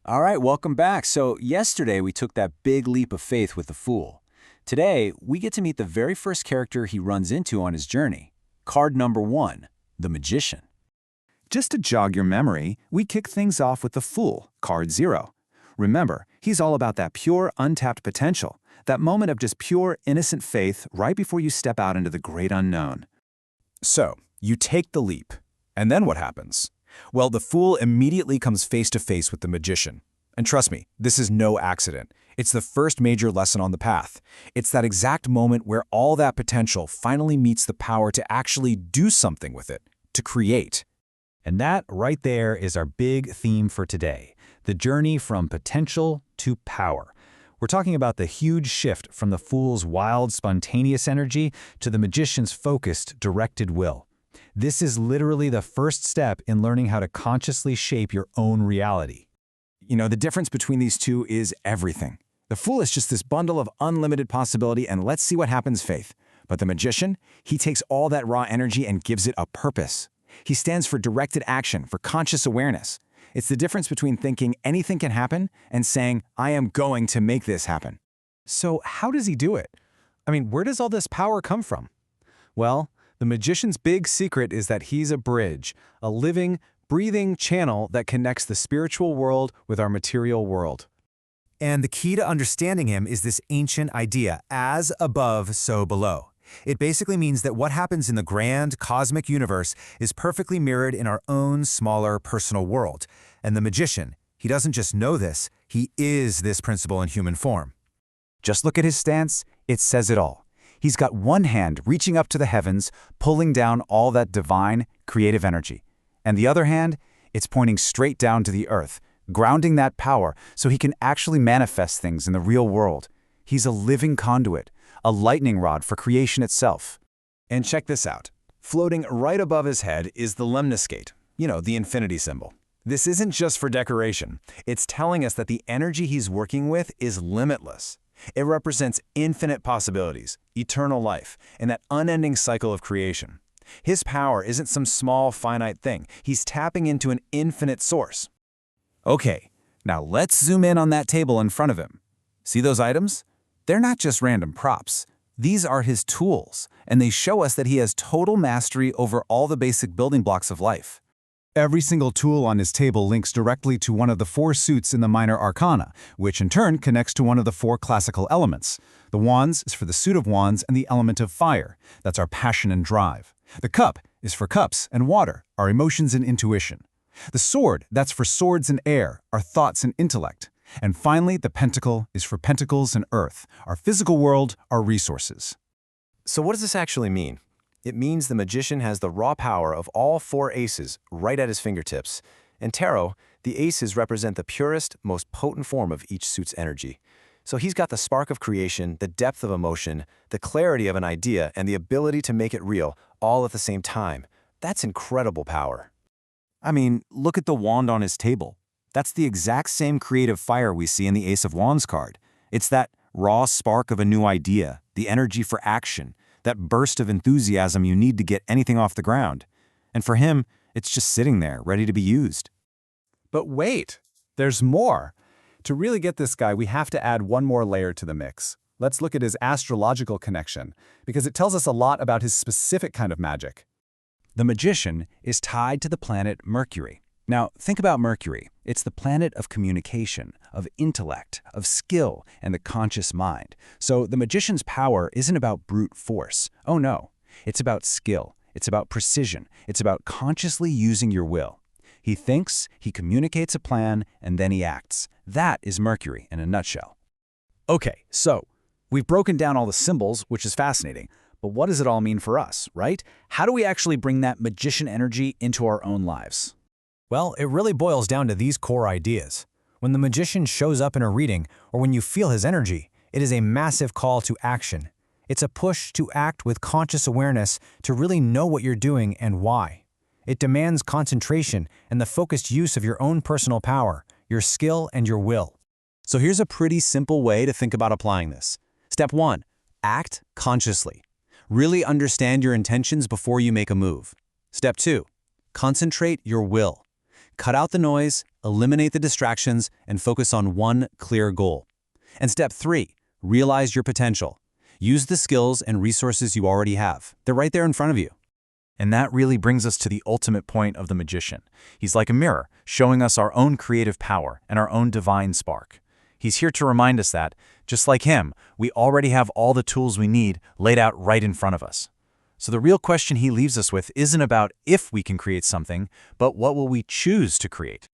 All right, welcome back. So, yesterday we took that big leap of faith with the Fool. Today, we get to meet the very first character he runs into on his journey. Card number 1, the Magician. Just to jog your memory, we kick things off with the Fool, card 0. Remember, he's all about that pure, untapped potential, that moment of just pure, innocent faith right before you step out into the great unknown. So, you take the leap. And then what happens? Well, the Fool immediately comes face to face with the Magician. And trust me, this is no accident. It's the first major lesson on the path. It's that exact moment where all that potential finally meets the power to actually do something with it, to create. And that right there is our big theme for today, the journey from potential to power. We're talking about the huge shift from the Fool's wild, spontaneous energy to the Magician's focused, directed will. This is literally the first step in learning how to consciously shape your own reality. You know, the difference between these two is everything. The Fool is just this bundle of unlimited possibility and let's see what happens faith. But the Magician, he takes all that raw energy and gives it a purpose. He stands for directed action, for conscious awareness. It's the difference between thinking anything can happen and saying, I am going to make this happen. So how does he do it? I mean, where does all this power come from? Well, the Magician's big secret is that he's a bridge, a living, breathing channel that connects the spiritual world with our material world. And the key to understanding him is this ancient idea, as above, so below. It basically means that what happens in the grand cosmic universe is perfectly mirrored in our own smaller personal world. And the Magician, he doesn't just know this, he is this principle in human form. Just look at his stance, it says it all. He's got one hand reaching up to the heavens, pulling down all that divine, creative energy. And the other hand, it's pointing straight down to the earth, grounding that power so he can actually manifest things in the real world. He's a living conduit, a lightning rod for creation itself. And check this out. Floating right above his head is the lemniscate, the infinity symbol. This isn't just for decoration. It's telling us that the energy he's working with is limitless. It represents infinite possibilities, eternal life, and that unending cycle of creation. His power isn't some small, finite thing. He's tapping into an infinite source. Okay, now let's zoom in on that table in front of him. See those items? They're not just random props. These are his tools, and they show us that he has total mastery over all the basic building blocks of life. Every single tool on his table links directly to one of the 4 suits in the Minor Arcana, which in turn connects to one of the 4 classical elements. The wands is for the suit of wands and the element of fire. That's our passion and drive. The cup is for cups and water, our emotions and intuition. The sword, that's for swords and air, our thoughts and intellect. And finally, the pentacle is for pentacles and earth, our physical world, our resources. So what does this actually mean? It means the Magician has the raw power of all 4 aces right at his fingertips. In tarot, the aces represent the purest, most potent form of each suit's energy. So he's got the spark of creation, the depth of emotion, the clarity of an idea, and the ability to make it real, all at the same time. That's incredible power. I mean, look at the wand on his table. That's the exact same creative fire we see in the Ace of Wands card. It's that raw spark of a new idea, the energy for action, that burst of enthusiasm you need to get anything off the ground. And for him, it's just sitting there, ready to be used. But wait, there's more. To really get this guy, we have to add one more layer to the mix. Let's look at his astrological connection, because it tells us a lot about his specific kind of magic. The Magician is tied to the planet Mercury. Now, think about Mercury. It's the planet of communication, of intellect, of skill, and the conscious mind. So the Magician's power isn't about brute force. Oh no, it's about skill. It's about precision. It's about consciously using your will. He thinks, he communicates a plan, and then he acts. That is Mercury in a nutshell. Okay, so we've broken down all the symbols, which is fascinating. But what does it all mean for us, right? How do we actually bring that Magician energy into our own lives? Well, it really boils down to these core ideas. When the Magician shows up in a reading, or when you feel his energy, it is a massive call to action. It's a push to act with conscious awareness to really know what you're doing and why. It demands concentration and the focused use of your own personal power, your skill, and your will. So here's a pretty simple way to think about applying this. Step 1, act consciously. Really understand your intentions before you make a move. Step 2, concentrate your will. Cut out the noise, eliminate the distractions, and focus on one clear goal. And step 3, realize your potential. Use the skills and resources you already have. They're right there in front of you. And that really brings us to the ultimate point of the magician. He's like a mirror, showing us our own creative power and our own divine spark. He's here to remind us that, just like him, we already have all the tools we need laid out right in front of us. So the real question he leaves us with isn't about if we can create something, but what will we choose to create?